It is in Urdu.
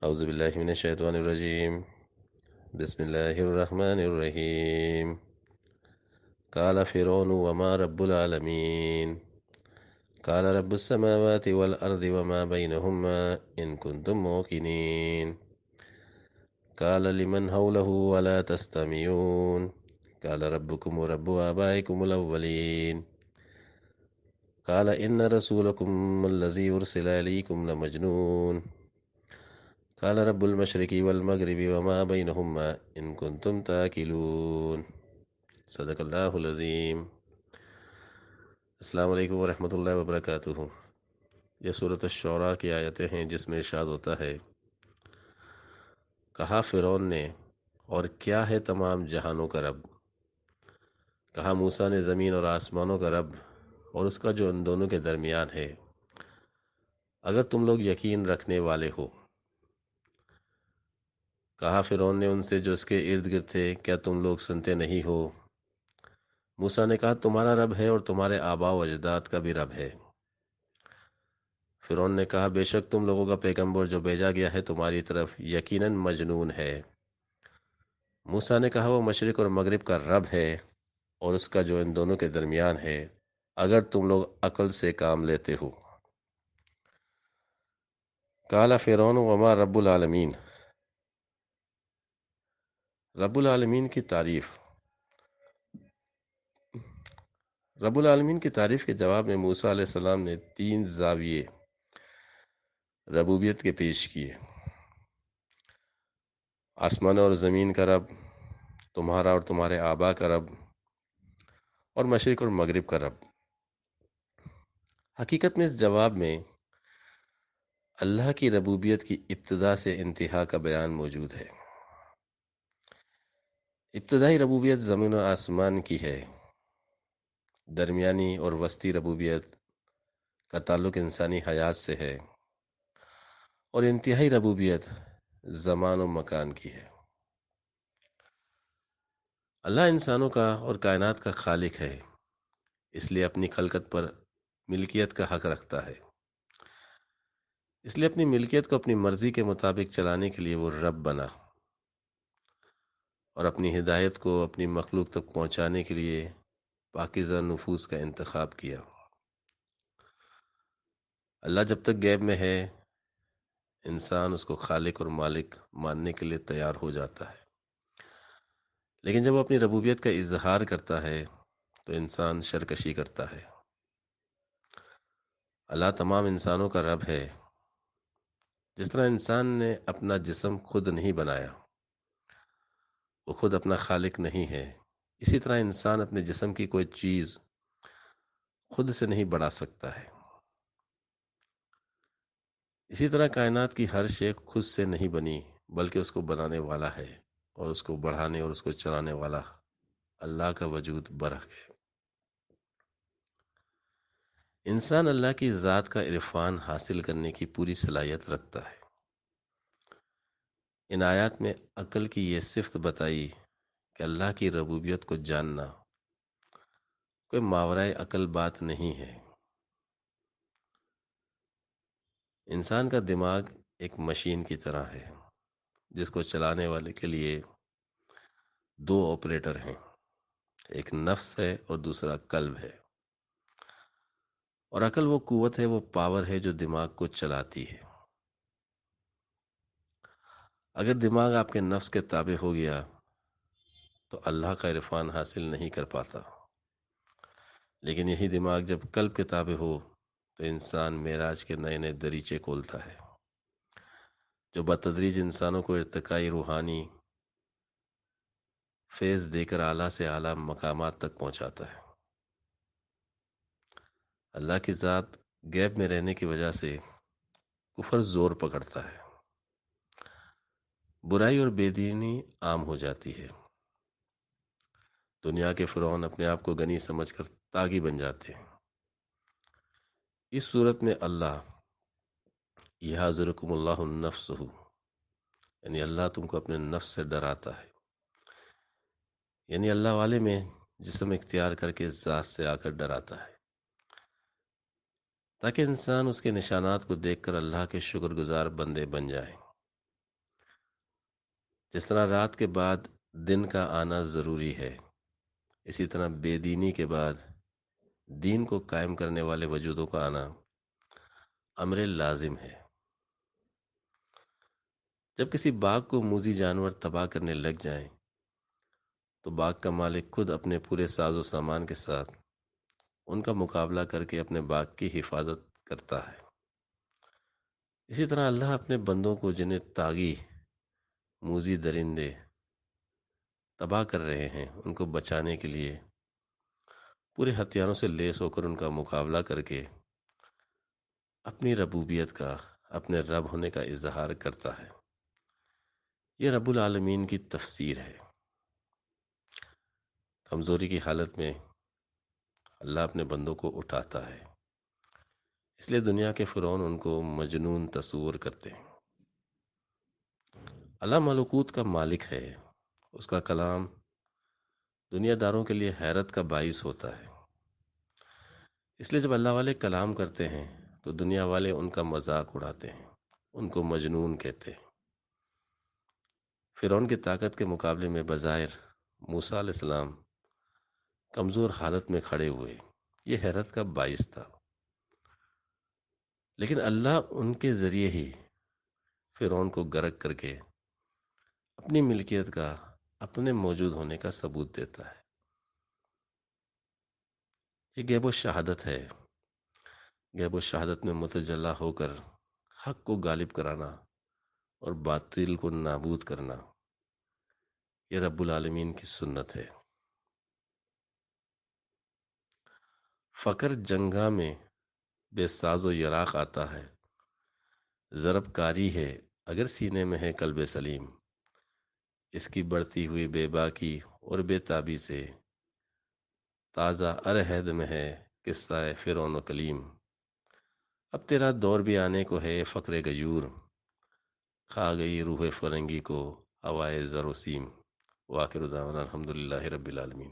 اعوذ باللہ من الشیطان الرجیم، بسم اللہ الرحمن الرحیم۔ قال فرعون وما رب العالمین، قال رب السماوات والارض وما بینہما ان کنتم موقنین، قال لمن حوله ولا تستمعون، قال ربكم ورب آبائكم الاولین، قال ان رسولكم الذي ارسل اليكم لمجنون، قال رب المشرق والمغرب وما بينهما ان کنتم تاکلون۔ صدق اللہ العظیم۔ السلام علیکم ورحمۃ اللہ وبرکاتہ۔ یہ سورۃ الشعراء کی آیتیں ہیں جس میں ارشاد ہوتا ہے، کہا فرعون نے، اور کیا ہے تمام جہانوں کا رب؟ کہا موسیٰ نے، زمین اور آسمانوں کا رب اور اس کا جو ان دونوں کے درمیان ہے، اگر تم لوگ یقین رکھنے والے ہو۔ کہا فرعون نے ان سے جو اس کے ارد گرد تھے، کیا تم لوگ سنتے نہیں ہو؟ موسیٰ نے کہا، تمہارا رب ہے اور تمہارے آباء و اجداد کا بھی رب ہے۔ فرعون نے کہا، بے شک تم لوگوں کا پیغمبر جو بھیجا گیا ہے تمہاری طرف یقیناً مجنون ہے۔ موسیٰ نے کہا، وہ مشرق اور مغرب کا رب ہے اور اس کا جو ان دونوں کے درمیان ہے، اگر تم لوگ عقل سے کام لیتے ہو۔ قال فرعون وما رب العالمین، رب العالمین کی تعریف۔ رب العالمین کی تعریف کے جواب میں موسیٰ علیہ السلام نے 3 زاویے ربوبیت کے پیش کیے: آسمان اور زمین کا رب، تمہارا اور تمہارے آبا کا رب، اور مشرق اور مغرب کا رب۔ حقیقت میں اس جواب میں اللہ کی ربوبیت کی ابتدا سے انتہا کا بیان موجود ہے۔ ابتدائی ربوبیت زمین و آسمان کی ہے، درمیانی اور وسطی ربوبیت کا تعلق انسانی حیات سے ہے، اور انتہائی ربوبیت زمان و مکان کی ہے۔ اللہ انسانوں کا اور کائنات کا خالق ہے، اس لیے اپنی خلقت پر ملکیت کا حق رکھتا ہے۔ اس لیے اپنی ملکیت کو اپنی مرضی کے مطابق چلانے کے لیے وہ رب بنا، اور اپنی ہدایت کو اپنی مخلوق تک پہنچانے کے لیے پاکیزہ نفوس کا انتخاب کیا۔ اللہ جب تک غیب میں ہے، انسان اس کو خالق اور مالک ماننے کے لیے تیار ہو جاتا ہے، لیکن جب وہ اپنی ربوبیت کا اظہار کرتا ہے تو انسان سرکشی کرتا ہے۔ اللہ تمام انسانوں کا رب ہے۔ جس طرح انسان نے اپنا جسم خود نہیں بنایا، وہ خود اپنا خالق نہیں ہے، اسی طرح انسان اپنے جسم کی کوئی چیز خود سے نہیں بڑھا سکتا ہے۔ اسی طرح کائنات کی ہر شے خود سے نہیں بنی، بلکہ اس کو بنانے والا ہے، اور اس کو بڑھانے اور اس کو چلانے والا اللہ کا وجود برحق ہے۔ انسان اللہ کی ذات کا عرفان حاصل کرنے کی پوری صلاحیت رکھتا ہے۔ ان آیات میں عقل کی یہ صفت بتائی کہ اللہ کی ربوبیت کو جاننا کوئی ماورائے عقل بات نہیں ہے۔ انسان کا دماغ ایک مشین کی طرح ہے، جس کو چلانے والے کے لیے 2 آپریٹر ہیں، ایک نفس ہے اور دوسرا قلب ہے۔ اور عقل وہ قوت ہے، وہ پاور ہے جو دماغ کو چلاتی ہے۔ اگر دماغ آپ کے نفس کے تابع ہو گیا تو اللہ کا عرفان حاصل نہیں کر پاتا، لیکن یہی دماغ جب قلب کے تابع ہو تو انسان معراج کے نئے نئے دریچے کھولتا ہے، جو بتدریج انسانوں کو ارتقائی روحانی فیض دے کر اعلیٰ سے اعلیٰ مقامات تک پہنچاتا ہے۔ اللہ کی ذات غیب میں رہنے کی وجہ سے کفر زور پکڑتا ہے، برائی اور بے دینی عام ہو جاتی ہے، دنیا کے فرعون اپنے آپ کو غنی سمجھ کر طاغی بن جاتے ہیں۔ اس صورت میں اللہ یحذرکم اللہ النفس، یعنی اللہ تم کو اپنے نفس سے ڈراتا ہے، یعنی اللہ والے میں جسم اختیار کر کے ذات سے آ کر ڈراتا ہے، تاکہ انسان اس کے نشانات کو دیکھ کر اللہ کے شکر گزار بندے بن جائیں۔ جس طرح رات کے بعد دن کا آنا ضروری ہے، اسی طرح بے دینی کے بعد دین کو قائم کرنے والے وجودوں کا آنا امر لازم ہے۔ جب کسی باغ کو موذی جانور تباہ کرنے لگ جائیں تو باغ کا مالک خود اپنے پورے ساز و سامان کے ساتھ ان کا مقابلہ کر کے اپنے باغ کی حفاظت کرتا ہے۔ اسی طرح اللہ اپنے بندوں کو جنہیں طاغی موذی درندے تباہ کر رہے ہیں ان کو بچانے کے لیے پورے ہتھیاروں سے لیس ہو کر ان کا مقابلہ کر کے اپنی ربوبیت کا، اپنے رب ہونے کا اظہار کرتا ہے۔ یہ رب العالمین کی تفسیر ہے۔ کمزوری کی حالت میں اللہ اپنے بندوں کو اٹھاتا ہے، اس لیے دنیا کے فرعون ان کو مجنون تصور کرتے ہیں۔ اللہ ملکوت کا مالک ہے، اس کا کلام دنیا داروں کے لیے حیرت کا باعث ہوتا ہے۔ اس لیے جب اللہ والے کلام کرتے ہیں تو دنیا والے ان کا مذاق اڑاتے ہیں، ان کو مجنون کہتے ہیں۔ فرعون کی طاقت کے مقابلے میں بظاہر موسیٰ علیہ السلام کمزور حالت میں کھڑے ہوئے، یہ حیرت کا باعث تھا، لیکن اللہ ان کے ذریعے ہی فرعون کو غرق کر کے اپنی ملکیت کا، اپنے موجود ہونے کا ثبوت دیتا ہے۔ یہ غیب و شہادت ہے۔ غیب و شہادت میں متجلی ہو کر حق کو غالب کرانا اور باطل کو نابود کرنا، یہ رب العالمین کی سنت ہے۔ فقر جنگا میں بے ساز و یراق آتا ہے، ضرب کاری ہے اگر سینے میں ہے قلب سلیم، اس کی بڑھتی ہوئی بے باکی اور بے تابی سے تازہ ارہد میں ہے قصہ فرعون و کلیم۔ اب تیرا دور بھی آنے کو ہے فقر غیور، کھا گئی روح فرنگی کو ہوائے زر و سیم۔ وآخر دعوانا الحمدللہ رب العالمین۔